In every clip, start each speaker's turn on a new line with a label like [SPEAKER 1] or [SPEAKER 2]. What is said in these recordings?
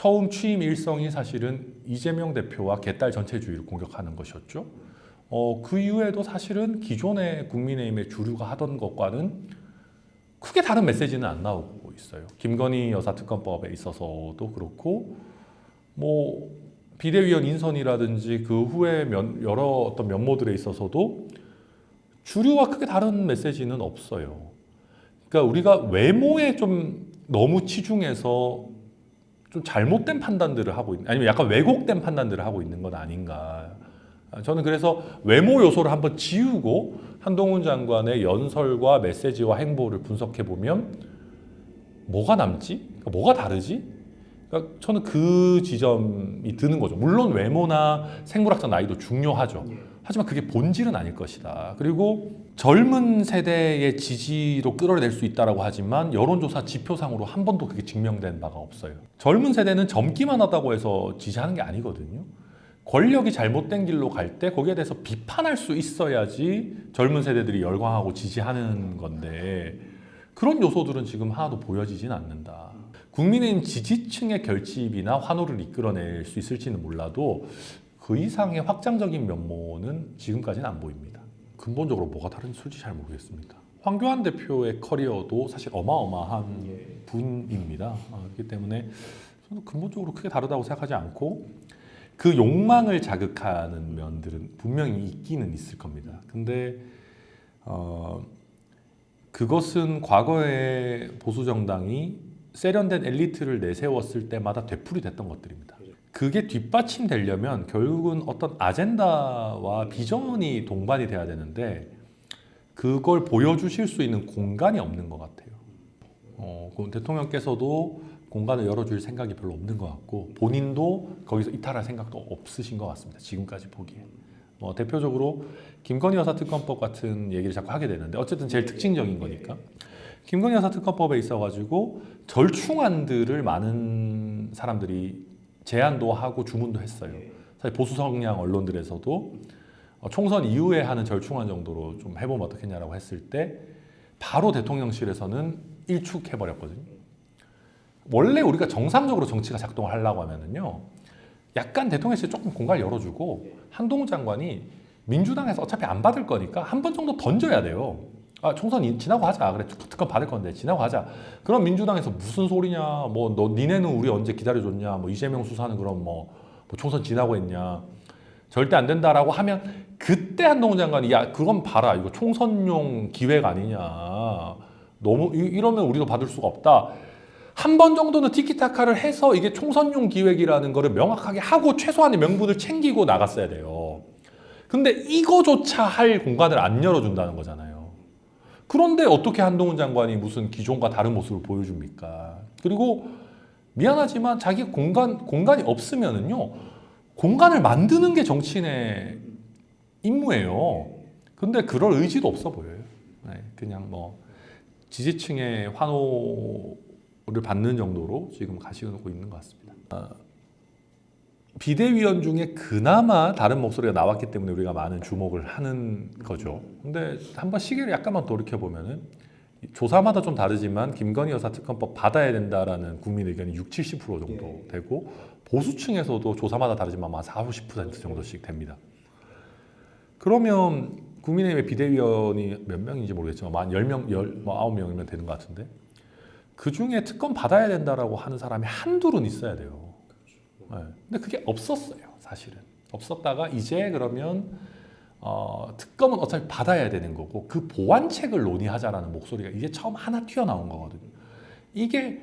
[SPEAKER 1] 처음 취임 일성이 사실은 이재명 대표와 개딸 전체주의를 공격하는 것이었죠. 그 이후에도 사실은 기존의 국민의힘의 주류가 하던 것과는 크게 다른 메시지는 안 나오고 있어요. 김건희 여사 특검법에 있어서도 그렇고, 뭐 비대위원 인선이라든지 그 후에 여러 어떤 면모들에 있어서도 주류와 크게 다른 메시지는 없어요. 그러니까 우리가 외모에 좀 너무 치중해서 좀 잘못된 판단들을 하고 있는, 아니면 약간 왜곡된 판단들을 하고 있는 건 아닌가. 저는 그래서 외모 요소를 한번 지우고 한동훈 장관의 연설과 메시지와 행보를 분석해 보면 뭐가 남지? 그러니까 뭐가 다르지? 그러니까 저는 그 지점이 드는 거죠. 물론 외모나 생물학적 나이도 중요하죠. 하지만 그게 본질은 아닐 것이다. 그리고 젊은 세대의 지지로 끌어낼 수 있다라고 하지만 여론조사 지표상으로 한 번도 그게 증명된 바가 없어요. 젊은 세대는 젊기만 하다고 해서 지지하는 게 아니거든요. 권력이 잘못된 길로 갈 때 거기에 대해서 비판할 수 있어야지 젊은 세대들이 열광하고 지지하는 건데, 그런 요소들은 지금 하나도 보여지진 않는다. 국민의힘 지지층의 결집이나 환호를 이끌어낼 수 있을지는 몰라도 그 이상의 확장적인 면모는 지금까지는 안 보입니다. 근본적으로 뭐가 다른지 솔직히 잘 모르겠습니다. 황교안 대표의 커리어도 사실 어마어마한 분입니다. 그렇기 때문에 저는 근본적으로 크게 다르다고 생각하지 않고, 그 욕망을 자극하는 면들은 분명히 있기는 있을 겁니다. 근데 그것은 과거의 보수 정당이 세련된 엘리트를 내세웠을 때마다 되풀이됐던 것들입니다. 그게 뒷받침되려면 결국은 어떤 아젠다와 비전이 동반이 돼야 되는데, 그걸 보여주실 수 있는 공간이 없는 것 같아요. 대통령께서도 공간을 열어줄 생각이 별로 없는 것 같고, 본인도 거기서 이탈할 생각도 없으신 것 같습니다. 지금까지 보기에. 대표적으로 김건희 여사 특검법 같은 얘기를 자꾸 하게 되는데, 어쨌든 제일 특징적인 거니까. 김건희 여사 특검법에 있어가지고 절충안들을 많은 사람들이 제안도 하고 주문도 했어요. 사실 보수 성향 언론들에서도 총선 이후에 하는 절충안 정도로 좀 해보면 어떻겠냐라고 했을 때 바로 대통령실에서는 일축해버렸거든요. 원래 우리가 정상적으로 정치가 작동을 하려고 하면은요, 약간 대통령실에 조금 공간을 열어주고 한동훈 장관이 민주당에서 어차피 안 받을 거니까 한 번 정도 던져야 돼요. 총선 지나고 하자. 그래, 특검 받을 건데 지나고 하자. 그럼 민주당에서 무슨 소리냐, 너 니네는 우리 언제 기다려줬냐, 이재명 수사는 그럼 총선 지나고 했냐, 절대 안 된다라고 하면, 그때 한동훈 장관이 야 그건 봐라, 이거 총선용 기획 아니냐, 너무 이러면 우리도 받을 수가 없다. 한 번 정도는 티키타카를 해서 이게 총선용 기획이라는 거를 명확하게 하고 최소한의 명분을 챙기고 나갔어야 돼요. 근데 이거조차 할 공간을 안 열어준다는 거잖아요. 그런데 어떻게 한동훈 장관이 무슨 기존과 다른 모습을 보여줍니까? 그리고 미안하지만 자기 공간이 없으면은요, 공간을 만드는 게 정치인의 임무예요. 근데 그럴 의지도 없어 보여요. 그냥 지지층의 환호를 받는 정도로 지금 가시고 있는 것 같습니다. 비대위원 중에 그나마 다른 목소리가 나왔기 때문에 우리가 많은 주목을 하는 거죠. 근데 한번 시계를 약간만 돌이켜보면은, 조사마다 좀 다르지만 김건희 여사 특검법 받아야 된다라는 국민 의견이 60, 70% 정도 되고, 보수층에서도 조사마다 다르지만 한 40, 50% 정도씩 됩니다. 그러면 국민의힘의 비대위원이 몇 명인지 모르겠지만 한 10명, 9명이면 되는 것 같은데, 그 중에 특검 받아야 된다라고 하는 사람이 한둘은 있어야 돼요. 근데 그게 없었어요. 사실은 없었다가 이제 그러면 특검은 어차피 받아야 되는 거고, 그 보완책을 논의하자라는 목소리가 이제 처음 하나 튀어나온 거거든요. 이게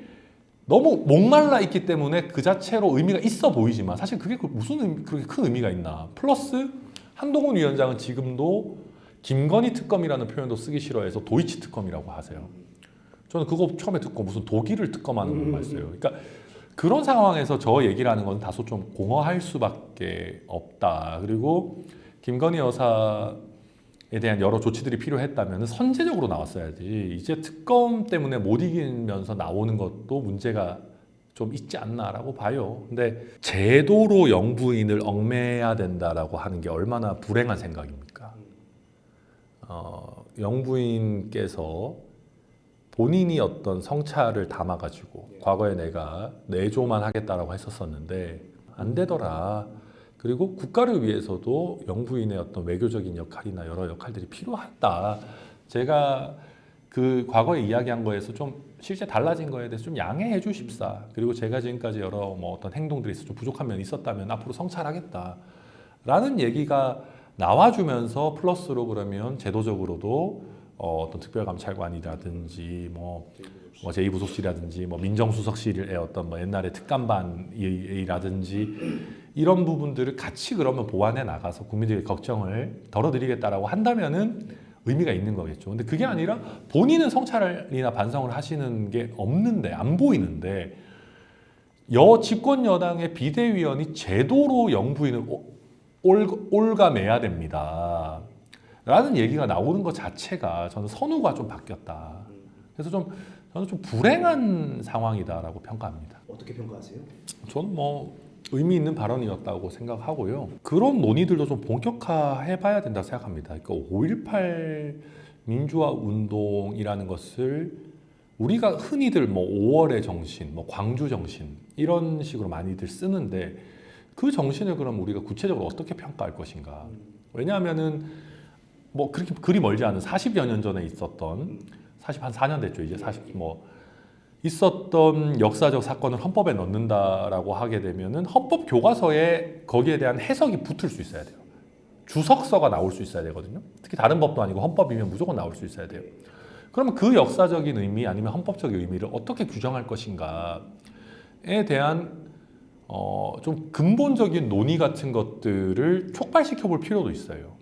[SPEAKER 1] 너무 목말라 있기 때문에 그 자체로 의미가 있어 보이지만 사실 그게 무슨 그렇게 큰 의미가 있나. 플러스 한동훈 위원장은 지금도 김건희 특검이라는 표현도 쓰기 싫어해서 도이치 특검이라고 하세요. 저는 그거 처음에 듣고 무슨 독일을 특검하는 걸 봤어요. 그러니까 그런 상황에서 저 얘기를 하는 건 다소 좀 공허할 수밖에 없다. 그리고 김건희 여사에 대한 여러 조치들이 필요했다면 선제적으로 나왔어야지, 이제 특검 때문에 못 이기면서 나오는 것도 문제가 좀 있지 않나라고 봐요. 근데 제도로 영부인을 얽매야 된다라고 하는 게 얼마나 불행한 생각입니까? 영부인께서 본인이 어떤 성찰을 담아가지고 과거에 내가 내조만 하겠다라고 했었었는데 안 되더라. 그리고 국가를 위해서도 영부인의 어떤 외교적인 역할이나 여러 역할들이 필요하다. 제가 그 과거에 이야기한 거에서 좀 실제 달라진 거에 대해서 좀 양해해 주십사. 그리고 제가 지금까지 여러 뭐 어떤 행동들이 있어 좀 부족한 면이 있었다면 앞으로 성찰하겠다. 라는 얘기가 나와주면서 플러스로 그러면 제도적으로도 어떤 특별감찰관이라든지 뭐 제2부속실이라든지 뭐 민정수석실의 어떤 뭐 옛날에 특감반이라든지 이런 부분들을 같이 그러면 보완해 나가서 국민들의 걱정을 덜어드리겠다라고 한다면은 의미가 있는 거겠죠. 근데 그게 아니라 본인은 성찰이나 반성을 하시는 게 없는데 안 보이는데 집권 여당의 비대위원이 제도로 영부인을 올가매야 됩니다. 라는 얘기가 나오는 것 자체가 저는 선후가 좀 바뀌었다. 그래서 저는 좀 불행한 상황이다라고 평가합니다.
[SPEAKER 2] 어떻게 평가하세요?
[SPEAKER 1] 저는 뭐 의미 있는 발언이었다고 생각하고요. 그런 논의들도 좀 본격화해봐야 된다고 생각합니다. 그러니까 5.18 민주화 운동이라는 것을 우리가 흔히들 뭐 5월의 정신, 뭐 광주 정신 이런 식으로 많이들 쓰는데 그 정신을 그럼 우리가 구체적으로 어떻게 평가할 것인가? 왜냐하면은 뭐 그렇게 그리 멀지 않은 40여 년 전에 있었던 4년 됐죠 이제 40 뭐 있었던 역사적 사건을 헌법에 넣는다라고 하게 되면은 헌법 교과서에 거기에 대한 해석이 붙을 수 있어야 돼요. 주석서가 나올 수 있어야 되거든요. 특히 다른 법도 아니고 헌법이면 무조건 나올 수 있어야 돼요. 그러면 그 역사적인 의미 아니면 헌법적 의미를 어떻게 규정할 것인가에 대한 좀 근본적인 논의 같은 것들을 촉발시켜 볼 필요도 있어요.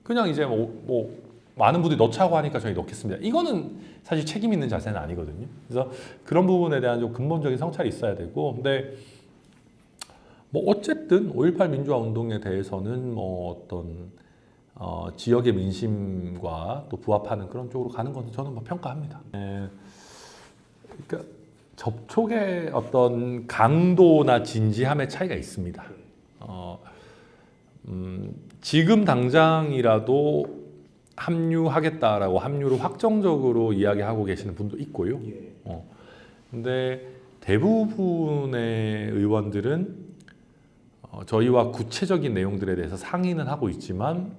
[SPEAKER 1] 그냥 이제 뭐 많은 분들이 넣자고 하니까 저희 넣겠습니다. 이거는 사실 책임 있는 자세는 아니거든요. 그래서 그런 부분에 대한 좀 근본적인 성찰이 있어야 되고, 근데 뭐 어쨌든 5.18 민주화 운동에 대해서는 뭐 어떤 지역의 민심과 또 부합하는 그런 쪽으로 가는 것은 저는 뭐 평가합니다. 그러니까 접촉의 어떤 강도나 진지함의 차이가 있습니다. 지금 당장이라도 합류하겠다라고 합류를 확정적으로 이야기하고 계시는 분도 있고요. 근데 대부분의 의원들은 저희와 구체적인 내용들에 대해서 상의는 하고 있지만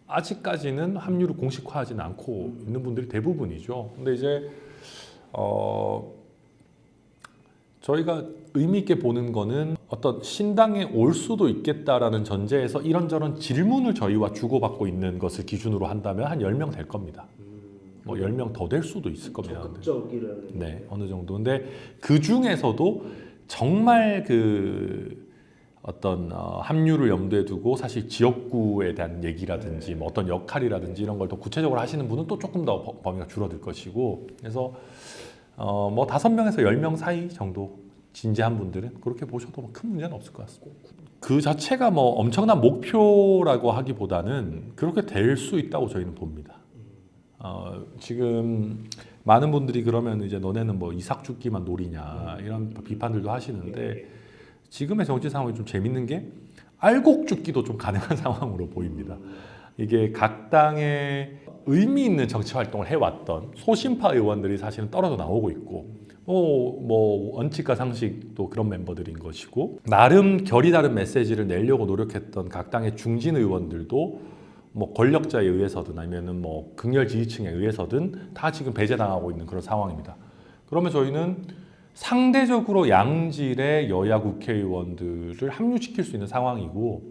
[SPEAKER 1] 아직까지는 합류를 공식화하지는 않고 있는 분들이 대부분이죠. 근데 이제 저희가 의미 있게 보는 거는 어떤 신당에 올 수도 있겠다라는 전제에서 이런저런 질문을 저희와 주고받고 있는 것을 기준으로 한다면 한 10명 될 겁니다. 뭐 10명 더 될 수도 있을 겁니다.
[SPEAKER 2] 적극적이라는
[SPEAKER 1] 네, 어느 정도. 근데 그 중에서도 정말 그 어떤 합류를 염두에 두고 사실 지역구에 대한 얘기라든지 뭐 어떤 역할이라든지 이런 걸 더 구체적으로 하시는 분은 또 조금 더 범위가 줄어들 것이고, 그래서 뭐 5명에서 10명 사이 정도 진지한 분들은 그렇게 보셔도 큰 문제는 없을 것 같습니다. 그 자체가 뭐 엄청난 목표라고 하기보다는 그렇게 될 수 있다고 저희는 봅니다. 지금 많은 분들이 그러면 이제 너네는 뭐 이삭 죽기만 노리냐 이런 비판들도 하시는데, 지금의 정치 상황이 좀 재밌는 게 알곡 죽기도 좀 가능한 상황으로 보입니다. 이게 각 당의 의미 있는 정치 활동을 해왔던 소신파 의원들이 사실은 떨어져 나오고 있고, 뭐 원칙과 상식도 그런 멤버들인 것이고, 나름 결이 다른 메시지를 내려고 노력했던 각 당의 중진 의원들도 뭐 권력자에 의해서든 아니면은 뭐 극렬 지지층에 의해서든 다 지금 배제당하고 있는 그런 상황입니다. 그러면 저희는 상대적으로 양질의 여야 국회의원들을 합류시킬 수 있는 상황이고,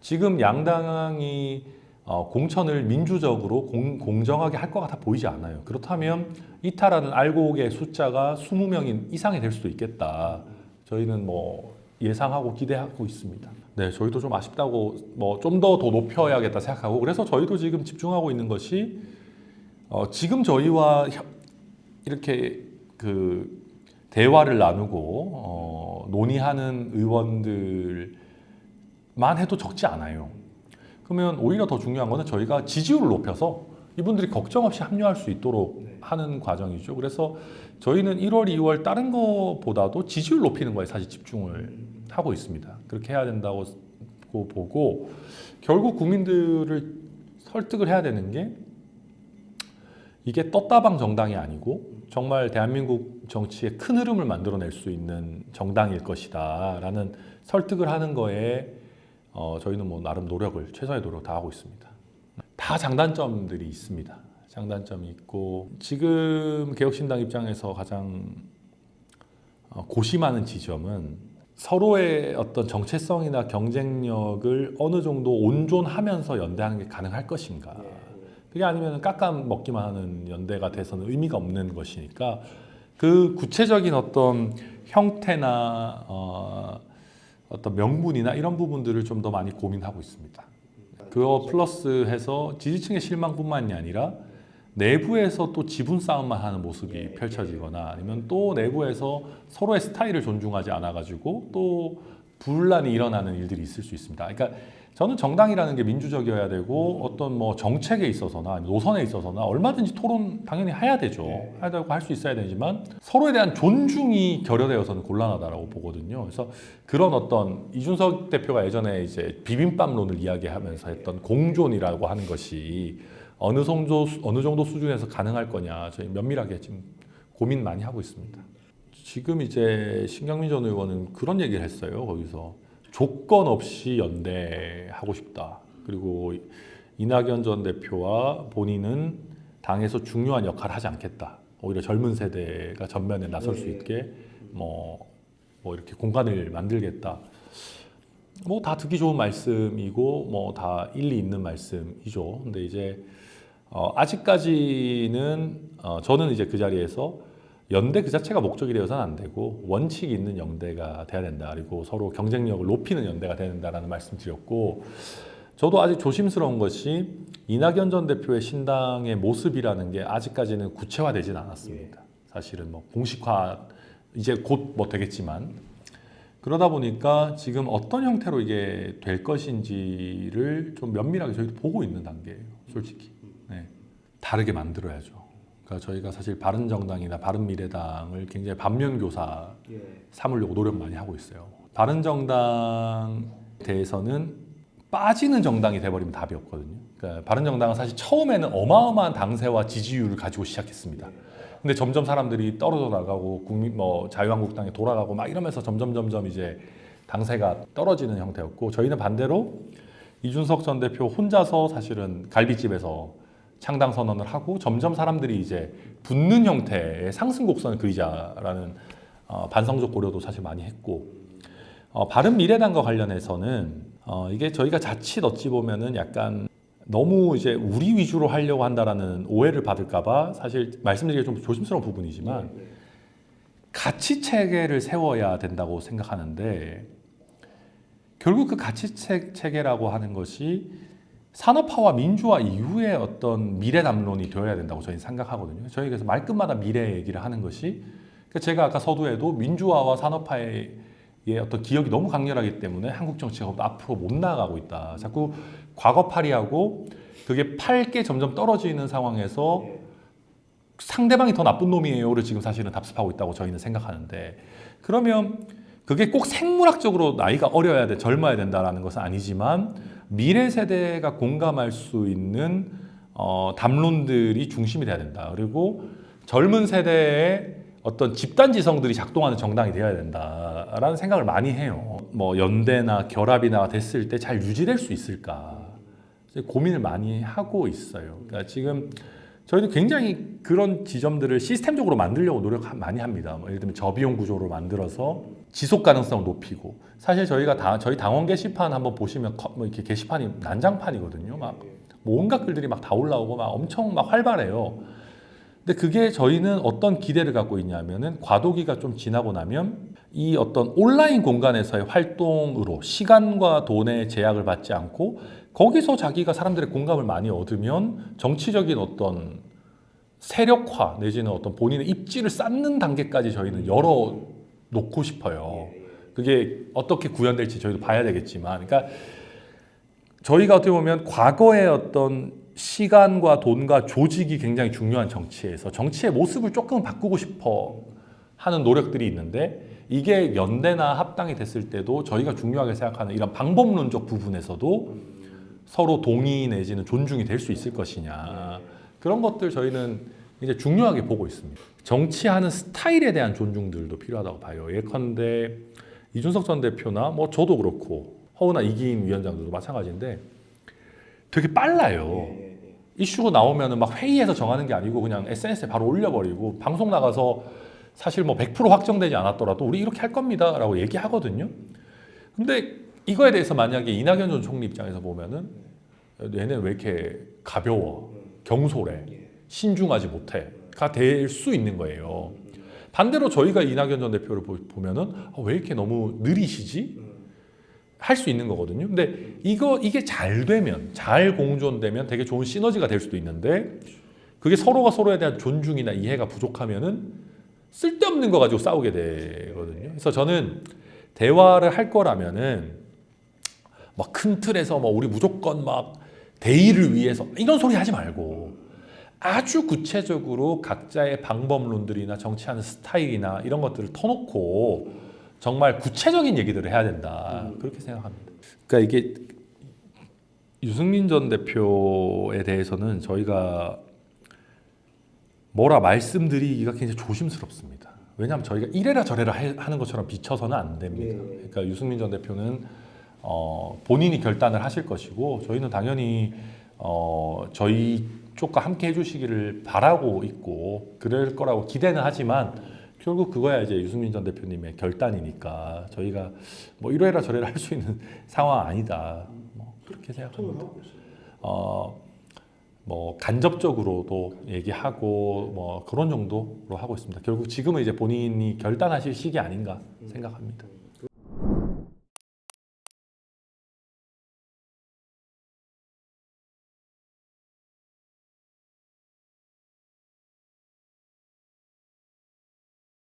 [SPEAKER 1] 지금 양당이 공천을 민주적으로 공정하게 할 것 같아 보이지 않아요. 그렇다면 이탈하는 알곡의 숫자가 20명 이상이 될 수도 있겠다. 저희는 뭐 예상하고 기대하고 있습니다. 네, 저희도 좀 아쉽다고 뭐 좀 더 높여야겠다 생각하고, 그래서 저희도 지금 집중하고 있는 것이 지금 저희와 이렇게 그 대화를 나누고 논의하는 의원들만 해도 적지 않아요. 그러면 오히려 더 중요한 거는 저희가 지지율을 높여서 이분들이 걱정 없이 합류할 수 있도록 하는 과정이죠. 그래서 저희는 1월, 2월 다른 것보다도 지지율 높이는 거에 사실 집중을 하고 있습니다. 그렇게 해야 된다고 보고, 결국 국민들을 설득을 해야 되는 게 이게 떴다방 정당이 아니고 정말 대한민국 정치의 큰 흐름을 만들어낼 수 있는 정당일 것이다라는 설득을 하는 거에 저희는 뭐 나름 최선의 노력 다 하고 있습니다. 다 장단점들이 있습니다. 장단점이 있고 지금 개혁신당 입장에서 가장 고심하는 지점은 서로의 어떤 정체성이나 경쟁력을 어느 정도 온존하면서 연대하는 게 가능할 것인가. 그게 아니면 깎아 먹기만 하는 연대가 돼서는 의미가 없는 것이니까 그 구체적인 어떤 형태나 어떤 명분이나 이런 부분들을 좀 더 많이 고민하고 있습니다. 그거 플러스 해서 지지층의 실망뿐만이 아니라 내부에서 또 지분 싸움만 하는 모습이 펼쳐지거나 아니면 또 내부에서 서로의 스타일을 존중하지 않아가지고 또 분란이 일어나는 일들이 있을 수 있습니다. 그러니까 저는 정당이라는 게 민주적이어야 되고 어떤 뭐 정책에 있어서나 노선에 있어서나 얼마든지 토론 당연히 해야 되죠. 해야 되고 할 수 있어야 되지만 서로에 대한 존중이 결여되어서는 곤란하다라고 보거든요. 그래서 그런 어떤 이준석 대표가 예전에 이제 비빔밥론을 이야기하면서 했던 공존이라고 하는 것이 어느 정도 수준에서 가능할 거냐 저희 면밀하게 지금 고민 많이 하고 있습니다. 지금 이제 신경민 전 의원은 그런 얘기를 했어요. 거기서 조건 없이 연대하고 싶다. 그리고 이낙연 전 대표와 본인은 당에서 중요한 역할을 하지 않겠다. 오히려 젊은 세대가 전면에 나설 수 있게 뭐 이렇게 공간을 만들겠다. 뭐 다 듣기 좋은 말씀이고 뭐 다 일리 있는 말씀이죠. 근데 이제 아직까지는 저는 이제 그 자리에서 연대 그 자체가 목적이 되어서는 안 되고 원칙이 있는 연대가 돼야 된다. 그리고 서로 경쟁력을 높이는 연대가 돼야 된다라는 말씀 드렸고 저도 아직 조심스러운 것이 이낙연 전 대표의 신당의 모습이라는 게 아직까지는 구체화되진 않았습니다. 사실은 뭐 공식화 이제 곧 뭐 되겠지만 그러다 보니까 지금 어떤 형태로 이게 될 것인지를 좀 면밀하게 저희도 보고 있는 단계예요. 솔직히. 네. 다르게 만들어야죠. 그러니까 저희가 사실 바른정당이나 바른미래당을 굉장히 반면교사 삼으려고 노력 많이 하고 있어요. 바른정당 대해서는 빠지는 정당이 돼버리면 답이 없거든요. 그러니까 바른정당은 사실 처음에는 어마어마한 당세와 지지율을 가지고 시작했습니다. 근데 점점 사람들이 떨어져 나가고 자유한국당에 돌아가고 막 이러면서 점점 이제 당세가 떨어지는 형태였고 저희는 반대로 이준석 전 대표 혼자서 사실은 갈비집에서 창당 선언을 하고 점점 사람들이 이제 붙는 형태의 상승 곡선을 그리자라는 반성적 고려도 사실 많이 했고 바른미래당과 관련해서는 이게 저희가 자칫 어찌 보면은 약간 너무 이제 우리 위주로 하려고 한다라는 오해를 받을까봐 사실 말씀드리기 좀 조심스러운 부분이지만 가치 체계를 세워야 된다고 생각하는데 결국 그 가치 체계라고 하는 것이 산업화와 민주화 이후에 어떤 미래 담론이 되어야 된다고 저희는 생각하거든요. 저희 그래서 말끝마다 미래 얘기를 하는 것이 제가 아까 서두에도 민주화와 산업화의 어떤 기억이 너무 강렬하기 때문에 한국 정치가 앞으로 못 나가고 있다. 자꾸 과거팔이하고 그게 팔게 점점 떨어지는 상황에서 상대방이 더 나쁜 놈이에요를 지금 사실은 답습하고 있다고 저희는 생각하는데 그러면 그게 꼭 생물학적으로 나이가 어려야 돼, 젊어야 된다라는 것은 아니지만 미래 세대가 공감할 수 있는 담론들이 중심이 돼야 된다. 그리고 젊은 세대의 어떤 집단 지성들이 작동하는 정당이 되어야 된다라는 생각을 많이 해요. 뭐 연대나 결합이나 됐을 때 잘 유지될 수 있을까 고민을 많이 하고 있어요. 그러니까 지금 저희도 굉장히 그런 지점들을 시스템적으로 만들려고 노력 많이 합니다. 뭐 예를 들면 저비용 구조로 만들어서 지속 가능성을 높이고 사실 저희 당원 게시판 한번 보시면 뭐 이렇게 게시판이 난장판이거든요. 막 온갖 글들이 막 다 올라오고 막 엄청 막 활발해요. 근데 그게 저희는 어떤 기대를 갖고 있냐면은 과도기가 좀 지나고 나면 이 어떤 온라인 공간에서의 활동으로 시간과 돈의 제약을 받지 않고 거기서 자기가 사람들의 공감을 많이 얻으면 정치적인 어떤 세력화 내지는 어떤 본인의 입지를 쌓는 단계까지 저희는 열어 놓고 싶어요. 그게 어떻게 구현될지 저희도 봐야 되겠지만 그러니까 저희가 어떻게 보면 과거의 어떤 시간과 돈과 조직이 굉장히 중요한 정치에서 정치의 모습을 조금 바꾸고 싶어 하는 노력들이 있는데 이게 연대나 합당이 됐을 때도 저희가 중요하게 생각하는 이런 방법론적 부분에서도 서로 동의 내지는 존중이 될 수 있을 것이냐 그런 것들 저희는 이제 중요하게 보고 있습니다. 정치하는 스타일에 대한 존중들도 필요하다고 봐요. 예컨대 이준석 전 대표나 뭐 저도 그렇고 허은하 이기인 위원장들도 마찬가지인데 되게 빨라요. 이슈가 나오면은 막 회의에서 정하는 게 아니고 그냥 SNS에 바로 올려버리고 방송 나가서 사실 뭐 100% 확정되지 않았더라도 우리 이렇게 할 겁니다라고 얘기하거든요. 근데 이거에 대해서 만약에 이낙연 전 총리 입장에서 보면은 얘는 왜 이렇게 가벼워, 경솔해, 신중하지 못해가 될 수 있는 거예요. 반대로 저희가 이낙연 전 대표를 보면은 왜 이렇게 너무 느리시지? 할 수 있는 거거든요. 근데 이게 잘 되면, 잘 공존되면 되게 좋은 시너지가 될 수도 있는데 그게 서로가 서로에 대한 존중이나 이해가 부족하면은 쓸데없는 거 가지고 싸우게 되거든요. 그래서 저는 대화를 할 거라면은 막 큰 틀에서 뭐 우리 무조건 막 대의를 위해서 이런 소리 하지 말고 아주 구체적으로 각자의 방법론들이나 정치하는 스타일이나 이런 것들을 터놓고 정말 구체적인 얘기들을 해야 된다. 그렇게 생각합니다. 그러니까 이게 유승민 전 대표에 대해서는 저희가 뭐라 말씀드리기가 굉장히 조심스럽습니다. 왜냐하면 저희가 이래라 저래라 하는 것처럼 비춰서는 안 됩니다. 그러니까 유승민 전 대표는 본인이 결단을 하실 것이고 저희는 당연히 저희 쪽과 함께 해주시기를 바라고 있고 그럴 거라고 기대는 하지만 결국 그거야 이제 유승민 전 대표님의 결단이니까 저희가 뭐 이래라 저래라 할 수 있는 상황 아니다. 뭐 그렇게 생각합니다. 뭐 간접적으로도 얘기하고 뭐 그런 정도로 하고 있습니다. 결국 지금은 이제 본인이 결단하실 시기 아닌가 생각합니다.